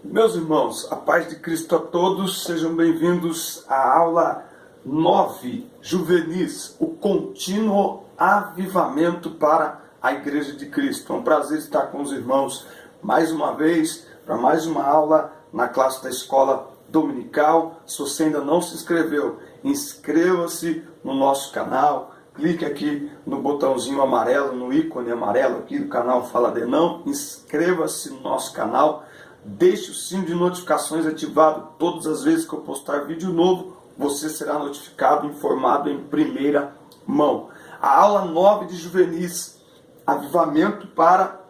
Meus irmãos, a paz de Cristo a todos, sejam bem-vindos à aula 9, Juvenis, o contínuo avivamento para a Igreja de Cristo. É um prazer estar com os irmãos mais uma vez, para mais uma aula na classe da Escola Dominical. Se você ainda não se inscreveu, inscreva-se no nosso canal, clique aqui no botãozinho amarelo, no ícone amarelo aqui do canal Fala de Não, inscreva-se no nosso canal. Deixe o sino de notificações ativado. Todas as vezes que eu postar vídeo novo, você será notificado, informado em primeira mão. A aula 9 de Juvenis, avivamento para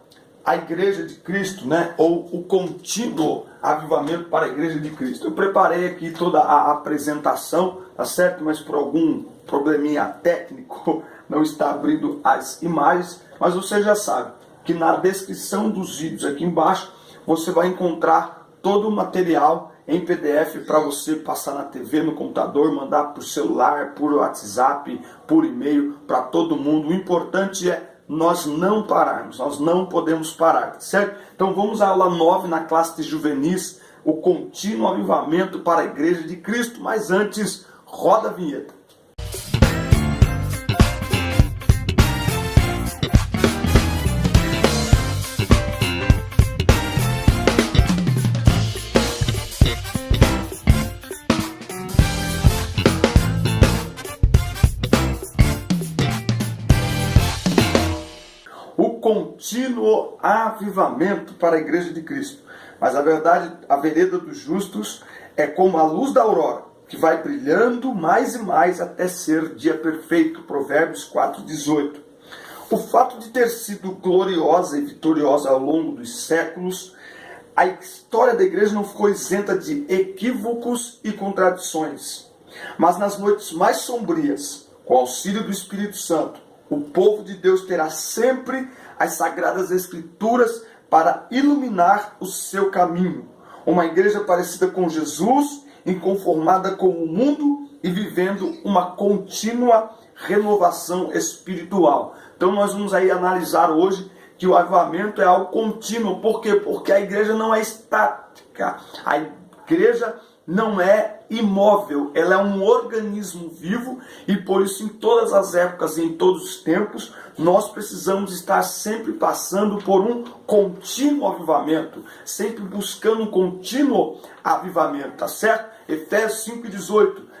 a Igreja de Cristo, né? Ou o contínuo avivamento para a Igreja de Cristo. Eu preparei aqui toda a apresentação, tá certo? Mas por algum probleminha técnico não está abrindo as imagens. Mas você já sabe que na descrição dos vídeos aqui embaixo você vai encontrar todo o material em PDF para você passar na TV, no computador, mandar por celular, por WhatsApp, por e-mail, para todo mundo. O importante é nós não pararmos, nós não podemos parar, certo? Então vamos à aula 9 na classe de Juvenis, o contínuo avivamento para a Igreja de Cristo. Mas antes, roda a vinheta. Contínuo avivamento para a Igreja de Cristo. Mas a verdade, a vereda dos justos é como a luz da aurora, que vai brilhando mais e mais até ser dia perfeito. Provérbios 4:18. O fato de ter sido gloriosa e vitoriosa ao longo dos séculos, a história da igreja não ficou isenta de equívocos e contradições. Mas nas noites mais sombrias, com o auxílio do Espírito Santo, o povo de Deus terá sempre as Sagradas Escrituras para iluminar o seu caminho. Uma igreja parecida com Jesus, inconformada com o mundo e vivendo uma contínua renovação espiritual. Então nós vamos aí analisar hoje que o avivamento é algo contínuo. Por quê? Porque a igreja não é estática. A igreja não é imóvel, ela é um organismo vivo e por isso em todas as épocas e em todos os tempos nós precisamos estar sempre passando por um contínuo avivamento, sempre buscando um contínuo avivamento, tá certo? Efésios 5:18.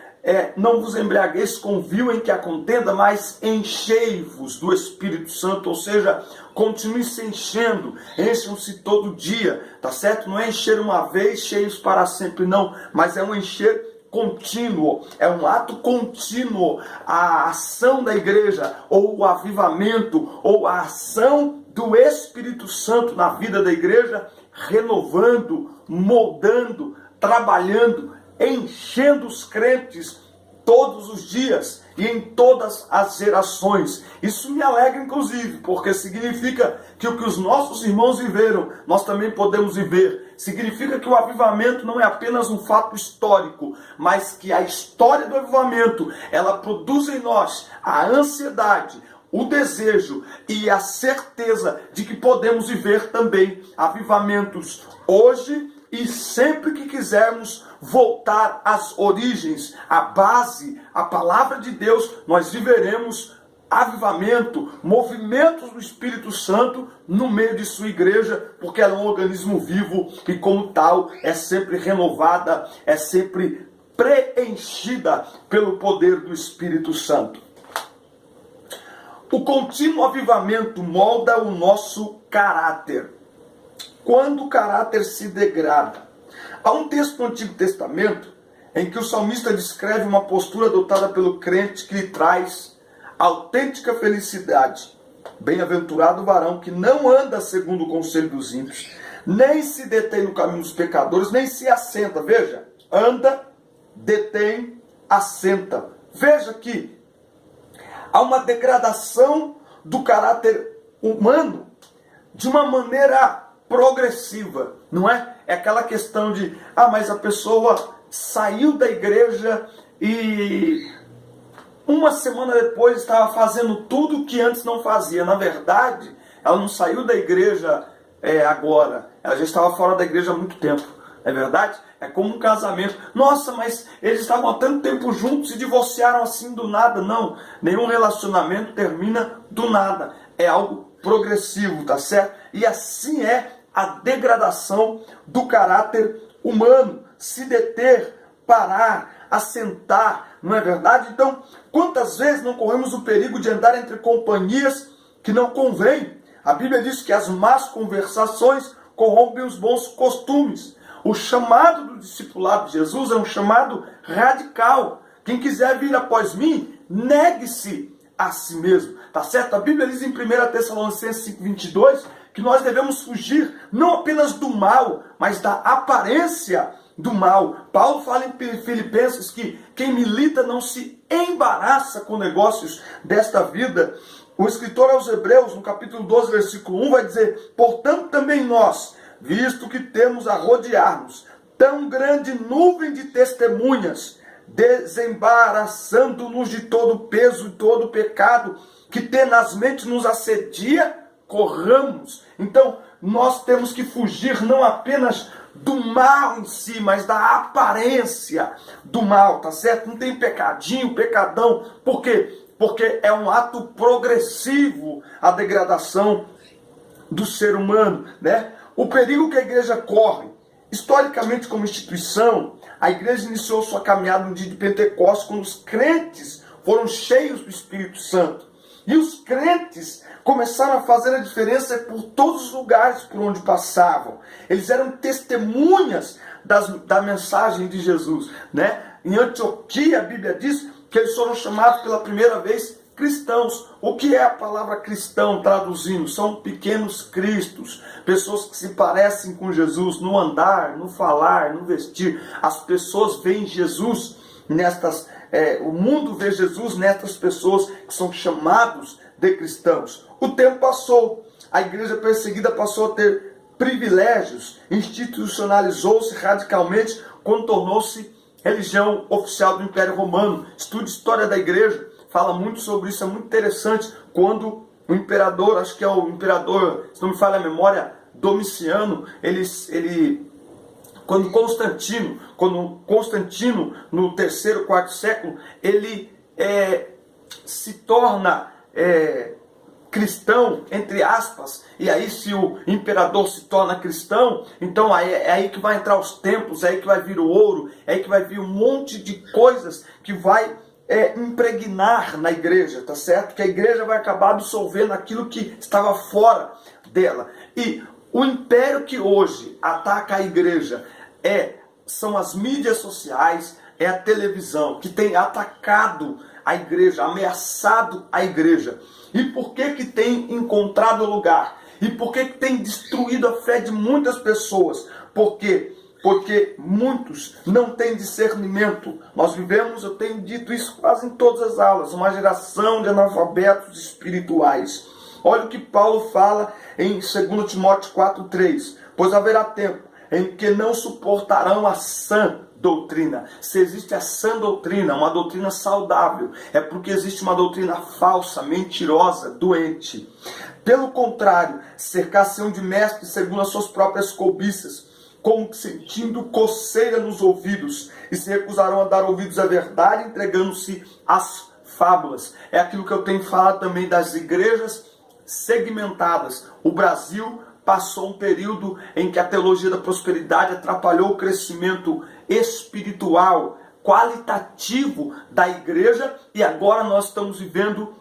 Não vos embriagueis com vinho em que há contenda, mas enchei-vos do Espírito Santo, ou seja, continue se enchendo, encham-se todo dia, tá certo? Não é encher uma vez, cheios para sempre, não, mas é um encher contínuo, é um ato contínuo, a ação da igreja, ou o avivamento, ou a ação do Espírito Santo na vida da igreja, renovando, moldando, trabalhando, enchendo os crentes todos os dias e em todas as gerações. Isso me alegra, inclusive, porque significa que o que os nossos irmãos viveram, nós também podemos viver. Significa que o avivamento não é apenas um fato histórico, mas que a história do avivamento, ela produz em nós a ansiedade, o desejo e a certeza de que podemos viver também avivamentos hoje e sempre que quisermos voltar às origens, à base, à palavra de Deus, nós viveremos avivamento, movimentos do Espírito Santo no meio de sua igreja, porque ela é um organismo vivo e como tal é sempre renovada, é sempre preenchida pelo poder do Espírito Santo. O contínuo avivamento molda o nosso caráter. Quando o caráter se degrada. Há um texto do Antigo Testamento em que o salmista descreve uma postura adotada pelo crente que lhe traz autêntica felicidade. Bem-aventurado o varão que não anda segundo o conselho dos ímpios, nem se detém no caminho dos pecadores, nem se assenta. Veja, anda, detém, assenta. Veja que há uma degradação do caráter humano de uma maneira progressiva, não é? É aquela questão de, mas a pessoa saiu da igreja e uma semana depois estava fazendo tudo que antes não fazia. Na verdade, ela não saiu da igreja agora, ela já estava fora da igreja há muito tempo. é verdade? É como um casamento. Nossa, mas eles estavam há tanto tempo juntos e se divorciaram assim do nada. Não, nenhum relacionamento termina do nada. É algo progressivo, tá certo? E assim é a degradação do caráter humano. Se deter, parar, assentar, não é verdade? Então, quantas vezes não corremos o perigo de andar entre companhias que não convêm? A Bíblia diz que as más conversações corrompem os bons costumes. O chamado do discipulado de Jesus é um chamado radical. Quem quiser vir após mim, negue-se a si mesmo. Tá certo? A Bíblia diz em 1 Tessalonicenses 5:22 que nós devemos fugir não apenas do mal, mas da aparência do mal. Paulo fala em Filipenses que quem milita não se embaraça com negócios desta vida. O escritor aos Hebreus, no capítulo 12, versículo 1, vai dizer: portanto também nós, visto que temos a rodear-nos tão grande nuvem de testemunhas, desembaraçando-nos de todo o peso e todo o pecado que tenazmente nos assedia, corramos. Então, nós temos que fugir não apenas do mal em si, mas da aparência do mal, tá certo? Não tem pecadinho, pecadão. Por quê? Porque é um ato progressivo a degradação do ser humano, né? O perigo que a igreja corre, historicamente como instituição, a igreja iniciou sua caminhada no dia de Pentecostes, quando os crentes foram cheios do Espírito Santo. E os crentes começaram a fazer a diferença por todos os lugares por onde passavam. Eles eram testemunhas da mensagem de Jesus, né? Em Antioquia, a Bíblia diz que eles foram chamados pela primeira vez cristãos. O que é a palavra cristão traduzindo? São pequenos cristos, pessoas que se parecem com Jesus no andar, no falar, no vestir. As pessoas veem Jesus nestas, o mundo vê Jesus nestas pessoas que são chamados de cristãos. O tempo passou, a igreja perseguida passou a ter privilégios, institucionalizou-se radicalmente quando tornou-se religião oficial do Império Romano. Estude história da igreja, fala muito sobre isso, é muito interessante. Quando o imperador, acho que é o imperador, se não me falha a memória, Domiciano, quando Constantino, no terceiro, quarto século, ele se torna cristão, entre aspas, e aí se o imperador se torna cristão, então é aí que vai entrar os templos, é aí que vai vir o ouro, é aí que vai vir um monte de coisas que vai impregnar na igreja, tá certo? Que a igreja vai acabar absorvendo aquilo que estava fora dela. E o império que hoje ataca a igreja são as mídias sociais, é a televisão, que tem atacado a igreja, ameaçado a igreja. E por que tem encontrado lugar? E por que tem destruído a fé de muitas pessoas? Por quê? Porque muitos não têm discernimento. Nós vivemos, eu tenho dito isso quase em todas as aulas, uma geração de analfabetos espirituais. Olha o que Paulo fala em 2 Timóteo 4:3. Pois haverá tempo em que não suportarão a sã doutrina. Se existe a sã doutrina, uma doutrina saudável, é porque existe uma doutrina falsa, mentirosa, doente. Pelo contrário, cercar-se-ão de mestres segundo as suas próprias cobiças, como que sentindo coceira nos ouvidos, e se recusarão a dar ouvidos à verdade, entregando-se às fábulas. É aquilo que eu tenho falado também das igrejas segmentadas. O Brasil passou um período em que a teologia da prosperidade atrapalhou o crescimento espiritual, qualitativo da igreja, e agora nós estamos vivendo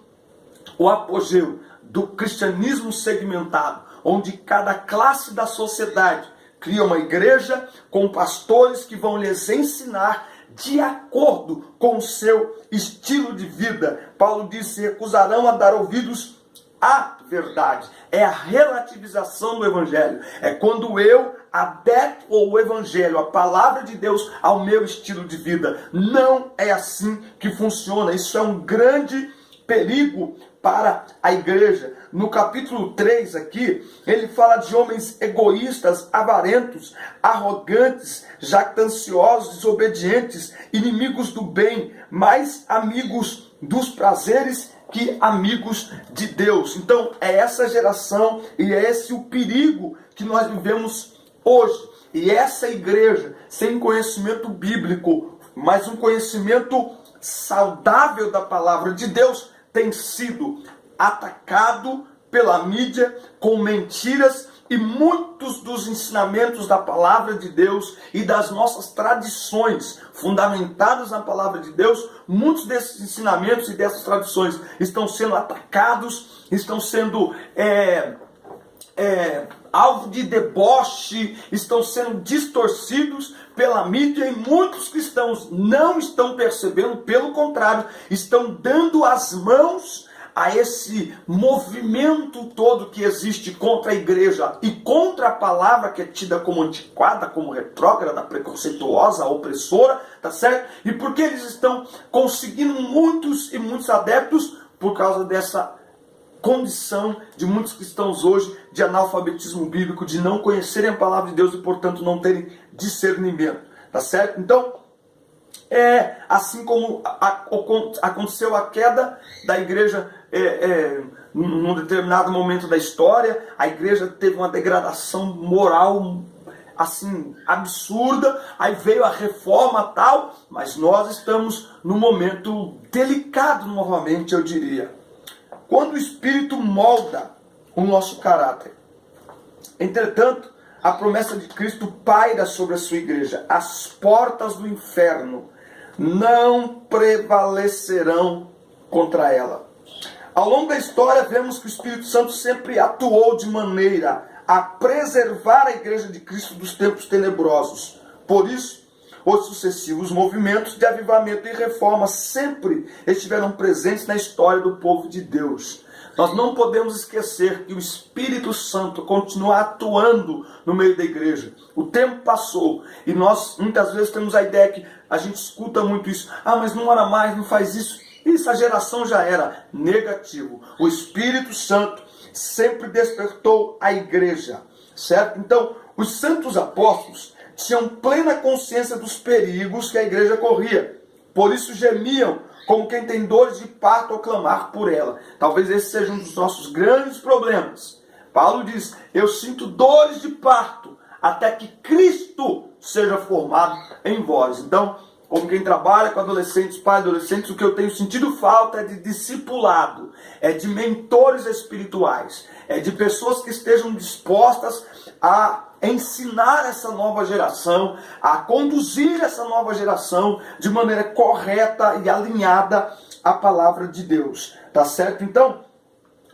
o apogeu do cristianismo segmentado, onde cada classe da sociedade cria uma igreja com pastores que vão lhes ensinar de acordo com o seu estilo de vida. Paulo disse: recusarão a dar ouvidos à verdade. É a relativização do evangelho. É quando eu adapto o evangelho, a palavra de Deus, ao meu estilo de vida. Não é assim que funciona. Isso é um grande perigo para a igreja. No capítulo 3 aqui, ele fala de homens egoístas, avarentos, arrogantes, jactanciosos, desobedientes, inimigos do bem, mais amigos dos prazeres que amigos de Deus. Então é essa geração e é esse o perigo que nós vivemos hoje. E essa igreja, sem conhecimento bíblico, mas um conhecimento saudável da palavra de Deus, tem sido atacado pela mídia com mentiras, e muitos dos ensinamentos da palavra de Deus e das nossas tradições fundamentadas na palavra de Deus, muitos desses ensinamentos e dessas tradições estão sendo atacados, estão sendo alvo de deboche, estão sendo distorcidos pela mídia, e muitos cristãos não estão percebendo, pelo contrário, estão dando as mãos a esse movimento todo que existe contra a igreja e contra a palavra, que é tida como antiquada, como retrógrada, preconceituosa, opressora, tá certo? E porque eles estão conseguindo muitos e muitos adeptos por causa dessa condição de muitos cristãos hoje de analfabetismo bíblico, de não conhecerem a palavra de Deus e, portanto, não terem discernimento, tá certo? Então, assim como aconteceu a queda da igreja num determinado momento da história, a igreja teve uma degradação moral assim absurda, aí veio a reforma tal, mas nós estamos num momento delicado novamente, eu diria. Quando o Espírito molda o nosso caráter. Entretanto, a promessa de Cristo paira sobre a sua igreja. As portas do inferno não prevalecerão contra ela. Ao longo da história, vemos que o Espírito Santo sempre atuou de maneira a preservar a igreja de Cristo dos tempos tenebrosos. Por isso, os sucessivos movimentos de avivamento e reforma sempre estiveram presentes na história do povo de Deus. Nós não podemos esquecer que o Espírito Santo continua atuando no meio da igreja. O tempo passou e nós muitas vezes temos a ideia que a gente escuta muito isso. Mas não ora mais, não faz isso. Essa geração já era negativo. O Espírito Santo sempre despertou a igreja, certo? Então, os santos apóstolos tinham plena consciência dos perigos que a igreja corria. Por isso gemiam como quem tem dores de parto ao clamar por ela. Talvez esse seja um dos nossos grandes problemas. Paulo diz: eu sinto dores de parto até que Cristo seja formado em vós. Então, como quem trabalha com adolescentes, pais adolescentes, o que eu tenho sentido falta é de discipulado, é de mentores espirituais, é de pessoas que estejam dispostas a ensinar essa nova geração, a conduzir essa nova geração de maneira correta e alinhada à palavra de Deus, tá certo? Então,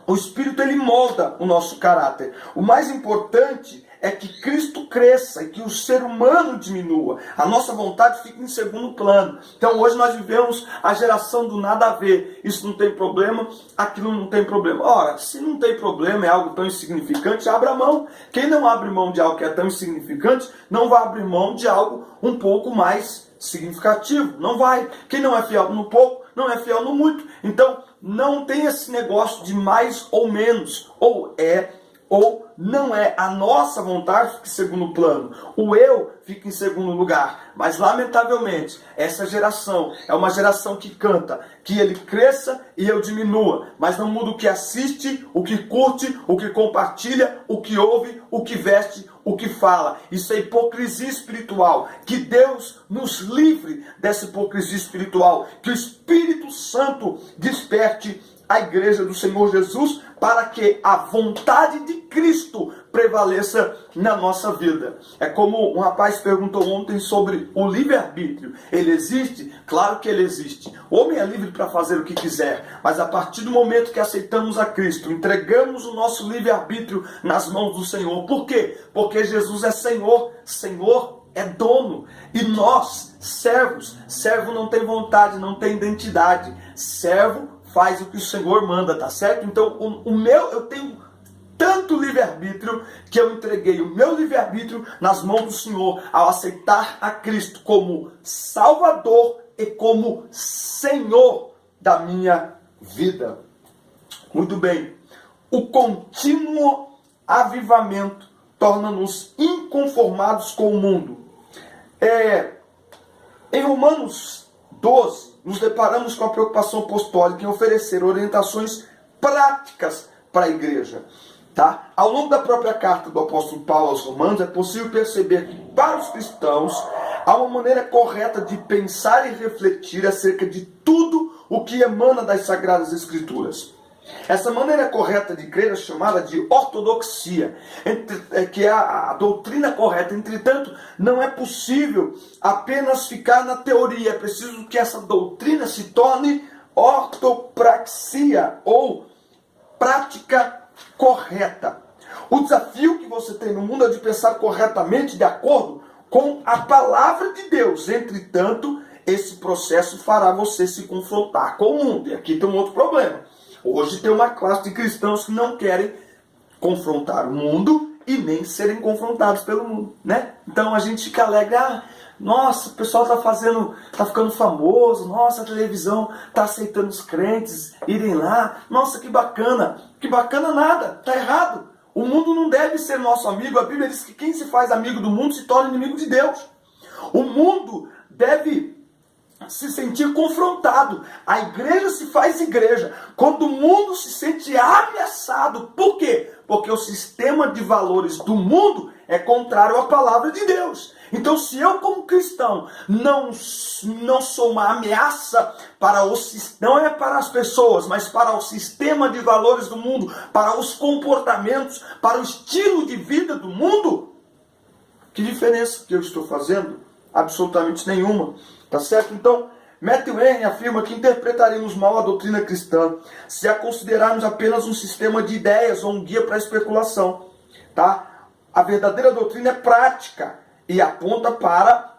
o Espírito ele molda o nosso caráter. O mais importante é que Cristo cresça e que o ser humano diminua. A nossa vontade fica em segundo plano. Então hoje nós vivemos a geração do nada a ver. Isso não tem problema, aquilo não tem problema. Ora, se não tem problema, é algo tão insignificante, abra mão. Quem não abre mão de algo que é tão insignificante, não vai abrir mão de algo um pouco mais significativo. Não vai. Quem não é fiel no pouco, não é fiel no muito. Então não tem esse negócio de mais ou menos. Ou é ou não é. A nossa vontade fica em segundo plano. O eu fica em segundo lugar. Mas, lamentavelmente, essa geração é uma geração que canta que ele cresça e eu diminua. Mas não muda o que assiste, o que curte, o que compartilha, o que ouve, o que veste, o que fala. Isso é hipocrisia espiritual. Que Deus nos livre dessa hipocrisia espiritual. Que o Espírito Santo desperte a igreja do Senhor Jesus para que a vontade de Cristo prevaleça na nossa vida. É como um rapaz perguntou ontem sobre o livre-arbítrio. Ele existe? Claro que ele existe. O homem é livre para fazer o que quiser, mas a partir do momento que aceitamos a Cristo, entregamos o nosso livre-arbítrio nas mãos do Senhor. Por quê? Porque Jesus é Senhor. Senhor é dono. E nós, servos, servo não tem vontade, não tem identidade. Servo faz o que o Senhor manda, tá certo? Então, eu tenho tanto livre-arbítrio que eu entreguei o meu livre-arbítrio nas mãos do Senhor ao aceitar a Cristo como Salvador e como Senhor da minha vida. Muito bem. O contínuo avivamento torna-nos inconformados com o mundo. Em Romanos 12, nos deparamos com a preocupação apostólica em oferecer orientações práticas para a igreja. Tá? Ao longo da própria carta do apóstolo Paulo aos Romanos, é possível perceber que para os cristãos há uma maneira correta de pensar e refletir acerca de tudo o que emana das Sagradas Escrituras. Essa maneira correta de crer é chamada de ortodoxia, que é a doutrina correta. Entretanto, não é possível apenas ficar na teoria, é preciso que essa doutrina se torne ortopraxia, ou prática correta. O desafio que você tem no mundo é de pensar corretamente de acordo com a palavra de Deus. Entretanto, esse processo fará você se confrontar com o mundo. E aqui tem um outro problema. Hoje tem uma classe de cristãos que não querem confrontar o mundo e nem serem confrontados pelo mundo, né? Então a gente fica alegre, nossa, o pessoal tá ficando famoso, nossa, a televisão tá aceitando os crentes irem lá, nossa, que bacana. Que bacana nada, tá errado. O mundo não deve ser nosso amigo. A Bíblia diz que quem se faz amigo do mundo se torna inimigo de Deus. O mundo deve se sentir confrontado. A igreja se faz igreja quando o mundo se sente ameaçado. Por quê? Porque o sistema de valores do mundo é contrário à palavra de Deus. Então, se eu como cristão não sou uma ameaça para o sistema, não é para as pessoas, mas para o sistema de valores do mundo, para os comportamentos, para o estilo de vida do mundo, que diferença que eu estou fazendo? Absolutamente nenhuma. Tá certo? Então, Matthew Henry afirma que interpretaríamos mal a doutrina cristã se a considerarmos apenas um sistema de ideias ou um guia para a especulação. Tá? A verdadeira doutrina é prática e aponta para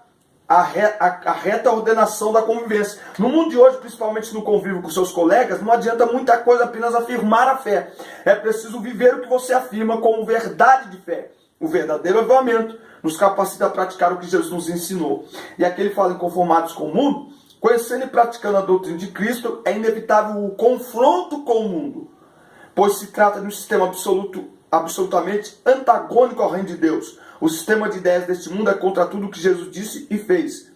a reta ordenação da convivência. No mundo de hoje, principalmente no convívio com seus colegas, não adianta muita coisa apenas afirmar a fé. É preciso viver o que você afirma como verdade de fé. O verdadeiro avivamento nos capacita a praticar o que Jesus nos ensinou. E aqui ele fala em conformados com o mundo. Conhecendo e praticando a doutrina de Cristo, é inevitável o confronto com o mundo, pois se trata de um sistema absolutamente antagônico ao reino de Deus. O sistema de ideias deste mundo é contra tudo o que Jesus disse e fez.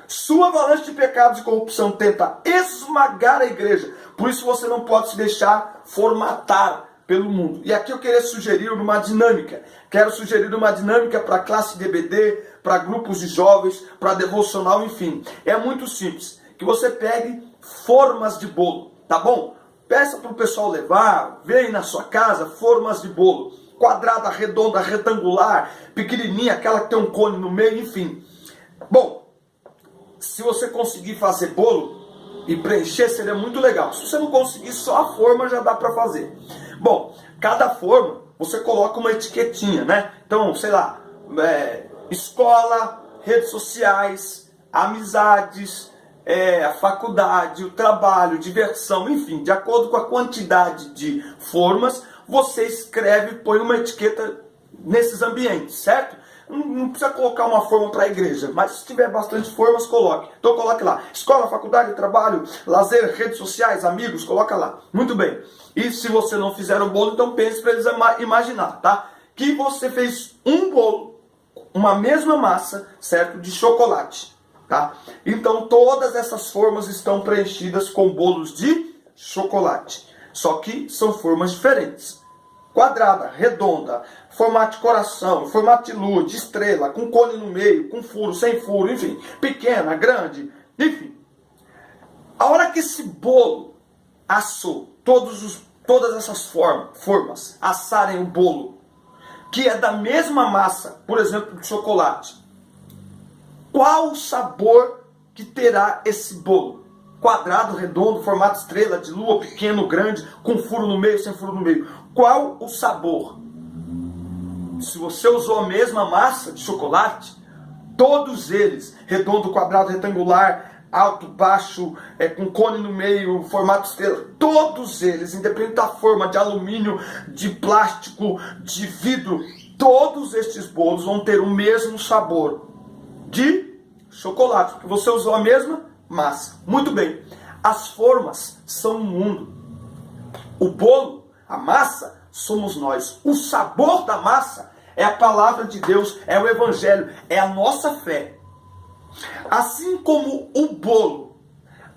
Sua avalanche de pecados e corrupção tenta esmagar a igreja. Por isso você não pode se deixar formatar pelo mundo. E aqui eu queria sugerir uma dinâmica. Quero sugerir uma dinâmica para a classe DBD, para grupos de jovens, para devocional, enfim. É muito simples. Que você pegue formas de bolo, tá bom? Peça para o pessoal levar, vem na sua casa, formas de bolo. Quadrada, redonda, retangular, pequenininha, aquela que tem um cone no meio, enfim. Bom, se você conseguir fazer bolo e preencher, seria muito legal. Se você não conseguir, só a forma já dá para fazer. Bom, cada forma, você coloca uma etiquetinha, né? Então, sei lá, escola, redes sociais, amizades, a faculdade, o trabalho, diversão, enfim, de acordo com a quantidade de formas, você escreve, põe uma etiqueta nesses ambientes, certo? Não precisa colocar uma forma para a igreja, mas se tiver bastante formas, coloque. Então coloque lá, escola, faculdade, trabalho, lazer, redes sociais, amigos, coloca lá. Muito bem. E se você não fizer o bolo, então pense para eles imaginar, tá? Que você fez um bolo, uma mesma massa, certo? De chocolate, tá? Então todas essas formas estão preenchidas com bolos de chocolate. Só que são formas diferentes. Quadrada, redonda, formato de coração, formato de lua, de estrela, com cone no meio, com furo, sem furo, enfim. Pequena, grande, enfim. A hora que esse bolo assou, todas essas formas assarem o bolo, que é da mesma massa, por exemplo, de chocolate, qual o sabor que terá esse bolo? Quadrado, redondo, formato estrela, de lua, pequeno, grande, com furo no meio, sem furo no meio. Qual o sabor? Se você usou a mesma massa de chocolate, todos eles, redondo, quadrado, retangular, alto, baixo, com cone no meio, formato estrela, todos eles, independente da forma, de alumínio, de plástico, de vidro, todos estes bolos vão ter o mesmo sabor de chocolate, porque você usou a mesma massa. Muito bem. As formas são o mundo. O bolo, a massa, somos nós. O sabor da massa é a palavra de Deus, é o evangelho, é a nossa fé. Assim como o bolo,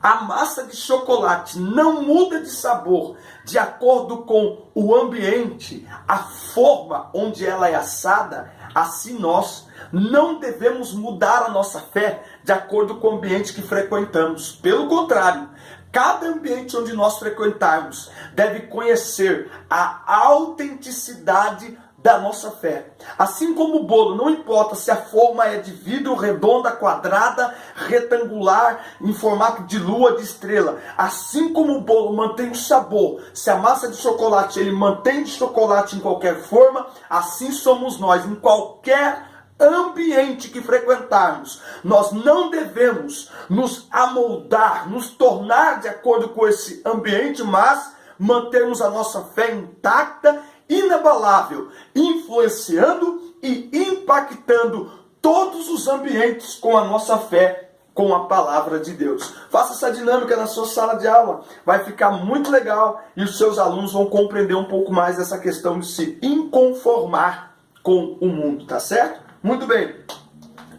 a massa de chocolate não muda de sabor de acordo com o ambiente, a forma onde ela é assada, assim nós não devemos mudar a nossa fé de acordo com o ambiente que frequentamos. Pelo contrário, cada ambiente onde nós frequentarmos deve conhecer a autenticidade da nossa fé. Assim como o bolo, não importa se a forma é de vidro, redonda, quadrada, retangular, em formato de lua, de estrela. Assim como o bolo mantém o sabor, se a massa de chocolate ele mantém de chocolate em qualquer forma, assim somos nós, em qualquer ambiente que frequentarmos. Nós não devemos nos amoldar, nos tornar de acordo com esse ambiente, mas mantermos a nossa fé intacta, inabalável, influenciando e impactando todos os ambientes com a nossa fé, com a palavra de Deus. Faça essa dinâmica na sua sala de aula, vai ficar muito legal e os seus alunos vão compreender um pouco mais essa questão de se inconformar com o mundo, tá certo? Muito bem,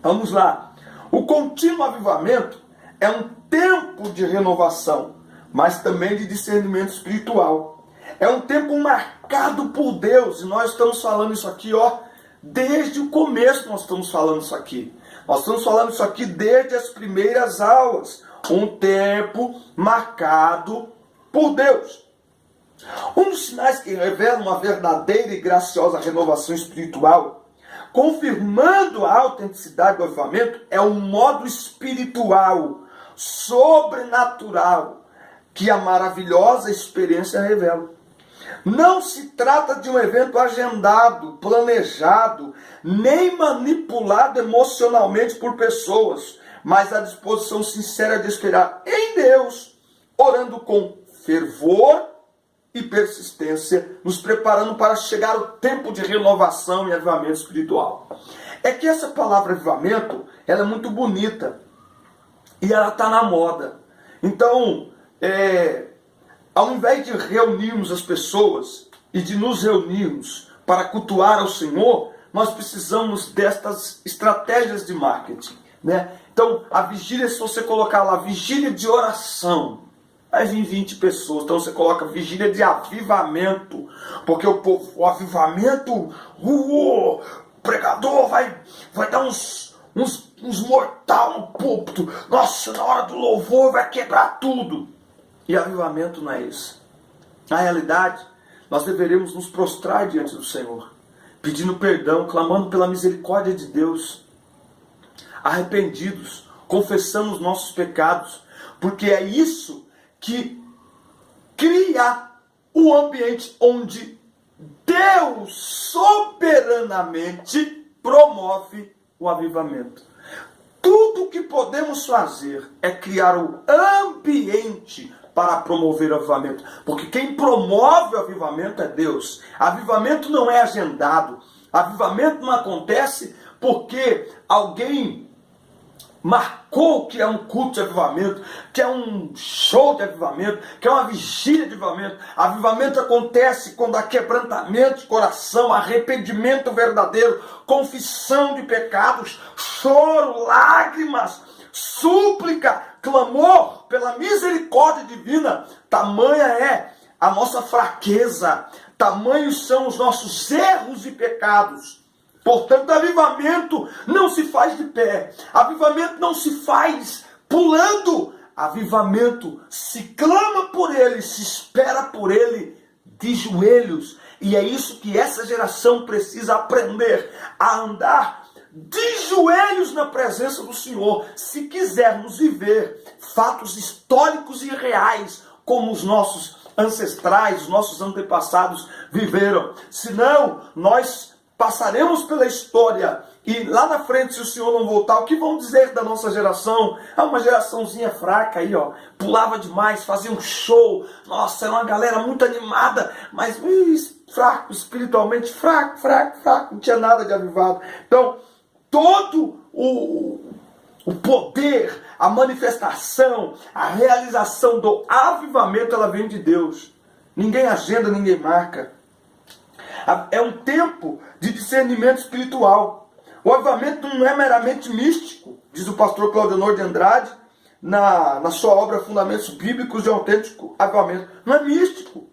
vamos lá. O contínuo avivamento é um tempo de renovação, mas também de discernimento espiritual. É um tempo marcado por Deus, e nós estamos falando isso aqui, desde o começo nós estamos falando isso aqui. Nós estamos falando isso aqui desde as primeiras aulas. Um tempo marcado por Deus. Um dos sinais que revelam uma verdadeira e graciosa renovação espiritual, confirmando a autenticidade do avivamento, é o modo espiritual, sobrenatural, que a maravilhosa experiência revela. Não se trata de um evento agendado, planejado, nem manipulado emocionalmente por pessoas, mas a disposição sincera de esperar em Deus, orando com fervor e persistência, nos preparando para chegar o tempo de renovação e avivamento espiritual. É que essa palavra avivamento, ela é muito bonita e ela está na moda. Então, ao invés de reunirmos as pessoas e de nos reunirmos para cultuar ao Senhor, nós precisamos destas estratégias de marketing, né? Então, a vigília, se você colocar lá, vigília de oração, vai vir 20 pessoas. Então, você coloca vigília de avivamento, porque o avivamento, o pregador vai dar uns mortal no púlpito. Nossa, na hora do louvor vai quebrar tudo. E avivamento não é isso. Na realidade, nós deveríamos nos prostrar diante do Senhor, pedindo perdão, clamando pela misericórdia de Deus, arrependidos, confessando os nossos pecados, porque é isso que cria o ambiente onde Deus soberanamente promove o avivamento. Tudo o que podemos fazer é criar o ambiente para promover o avivamento. Porque quem promove o avivamento é Deus. Avivamento não é agendado. Avivamento não acontece porque alguém marcou que é um culto de avivamento, que é um show de avivamento, que é uma vigília de avivamento. Avivamento acontece quando há quebrantamento de coração, arrependimento verdadeiro, confissão de pecados, choro, lágrimas, súplica, clamor pela misericórdia divina. Tamanha é a nossa fraqueza, tamanhos são os nossos erros e pecados. Portanto, avivamento não se faz de pé, avivamento não se faz pulando, avivamento se clama por ele, se espera por ele de joelhos. E é isso que essa geração precisa aprender, a andar de joelhos na presença do Senhor, se quisermos viver fatos históricos e reais, como os nossos ancestrais, os nossos antepassados viveram. Senão, nós passaremos pela história e lá na frente, se o Senhor não voltar, o que vão dizer da nossa geração? Uma geraçãozinha fraca aí, pulava demais, fazia um show, nossa, era uma galera muito animada, mas fraco, espiritualmente fraco, não tinha nada de avivado. Então, todo o poder, a manifestação, a realização do avivamento, ela vem de Deus. Ninguém agenda, ninguém marca. É um tempo de discernimento espiritual. O avivamento não é meramente místico, diz o pastor Claudenor de Andrade, na sua obra Fundamentos Bíblicos de Autêntico Avivamento. Não é místico,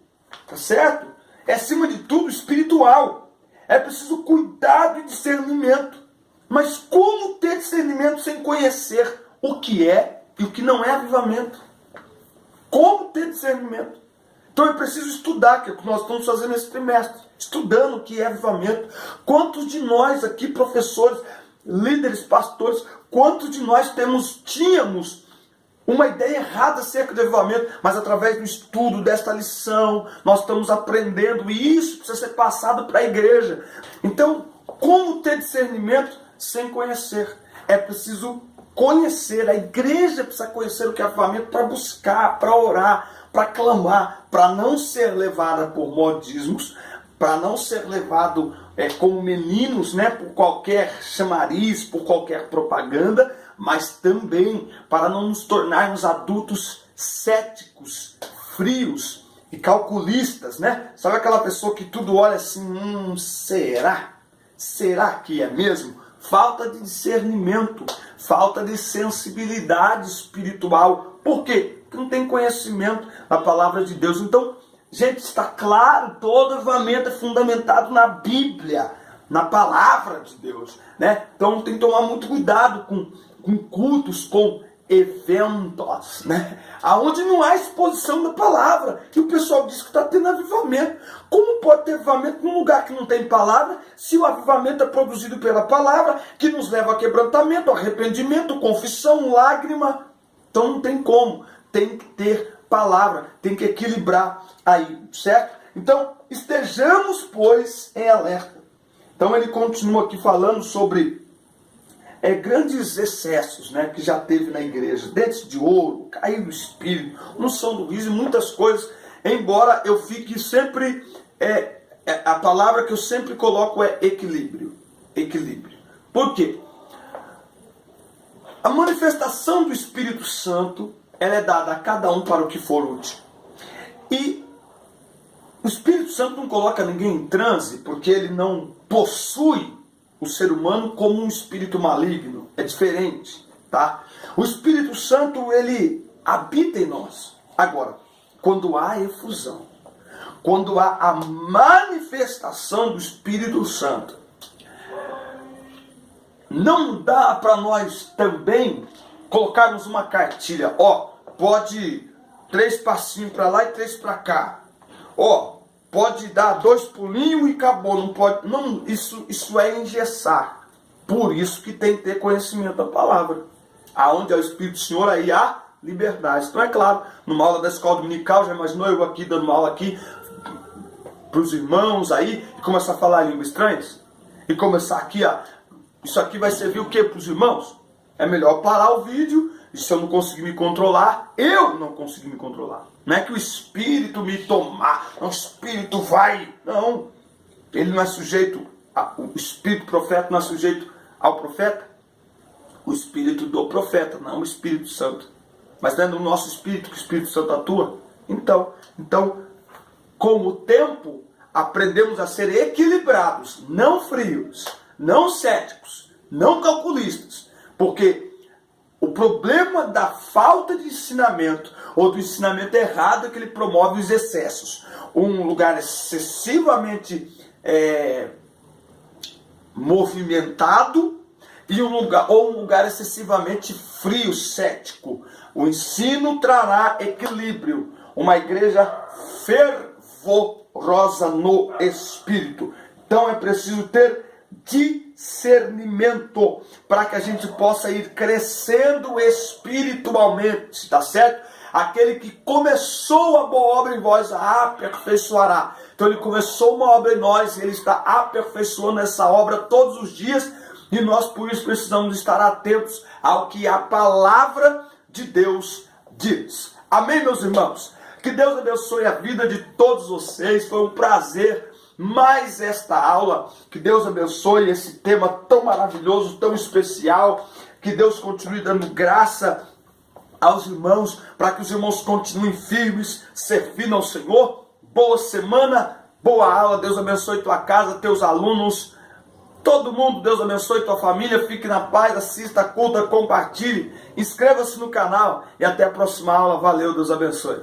tá certo? É, acima de tudo, espiritual. É preciso cuidado e discernimento. Mas como ter discernimento sem conhecer o que é e o que não é avivamento? Como ter discernimento? Então é preciso estudar, que é o que nós estamos fazendo nesse trimestre. Estudando o que é avivamento. Quantos de nós aqui, professores, líderes, pastores, quantos de nós tínhamos uma ideia errada acerca do avivamento, mas através do estudo desta lição, nós estamos aprendendo, e isso precisa ser passado para a igreja. Então, como ter discernimento sem conhecer? É preciso conhecer, a igreja precisa conhecer o que é avivamento para buscar, para orar, para clamar, para não ser levada por modismos, para não ser levado como meninos, né, por qualquer chamariz, por qualquer propaganda, mas também para não nos tornarmos adultos céticos, frios e calculistas, né? Sabe aquela pessoa que tudo olha assim, será? Será que é mesmo? Falta de discernimento, falta de sensibilidade espiritual. Por quê? Porque não tem conhecimento da palavra de Deus. Então, gente, está claro, todo avivamento é fundamentado na Bíblia, na palavra de Deus, né? Então tem que tomar muito cuidado com cultos, com eventos, né? Aonde não há exposição da palavra. E o pessoal diz que está tendo avivamento. Como pode ter avivamento num lugar que não tem palavra, se o avivamento é produzido pela palavra, que nos leva a quebrantamento, arrependimento, confissão, lágrima? Então não tem como. Tem que ter palavra, tem que equilibrar aí, certo? Então, estejamos, pois, em alerta. Então ele continua aqui falando sobre grandes excessos, né, que já teve na igreja. Dentes de ouro, cair do espírito, unção do riso e muitas coisas. Embora eu fique sempre... a palavra que eu sempre coloco é equilíbrio. Equilíbrio. Por quê? A manifestação do Espírito Santo, ela é dada a cada um para o que for útil. E o Espírito Santo não coloca ninguém em transe, porque ele não possui o ser humano como um espírito maligno. É diferente, tá? O Espírito Santo, ele habita em nós. Agora, quando há efusão, quando há a manifestação do Espírito Santo, não dá para nós também colocarmos uma cartilha. Pode 3 passinhos para lá e 3 para cá. Pode dar 2 pulinhos e acabou. Não pode. Não, isso é engessar. Por isso que tem que ter conhecimento da palavra. Aonde é o Espírito do Senhor, aí há liberdade. Então é claro, numa aula da escola dominical, já imaginou eu aqui dando uma aula aqui para os irmãos aí, e começar a falar línguas estranhas? E começar aqui, isso aqui vai servir o que para os irmãos? É melhor parar o vídeo, e se eu não conseguir me controlar, eu não consegui me controlar. Não é que o Espírito me tomar, o Espírito vai. Não, ele não é sujeito, o Espírito profeta não é sujeito ao profeta. O Espírito do profeta, não o Espírito Santo. Mas não é no nosso Espírito que o Espírito Santo atua? Então, com o tempo, aprendemos a ser equilibrados, não frios, não céticos, não calculistas. Porque o problema da falta de ensinamento, ou do ensinamento errado, é que ele promove os excessos. Um lugar excessivamente movimentado, e um lugar excessivamente frio, cético. O ensino trará equilíbrio. Uma igreja fervorosa no Espírito. Então é preciso ter discernimento para que a gente possa ir crescendo espiritualmente, tá certo? Aquele que começou a boa obra em vós a aperfeiçoará. Então ele começou uma obra em nós e ele está aperfeiçoando essa obra todos os dias, e nós por isso precisamos estar atentos ao que a palavra de Deus diz. Amém, meus irmãos? Que Deus abençoe a vida de todos vocês. Foi um prazer mais esta aula. Que Deus abençoe esse tema tão maravilhoso, tão especial. Que Deus continue dando graça aos irmãos, para que os irmãos continuem firmes, servindo ao Senhor. Boa semana, boa aula. Deus abençoe tua casa, teus alunos. Todo mundo, Deus abençoe tua família, fique na paz, assista, curta, compartilhe, inscreva-se no canal e até a próxima aula. Valeu, Deus abençoe.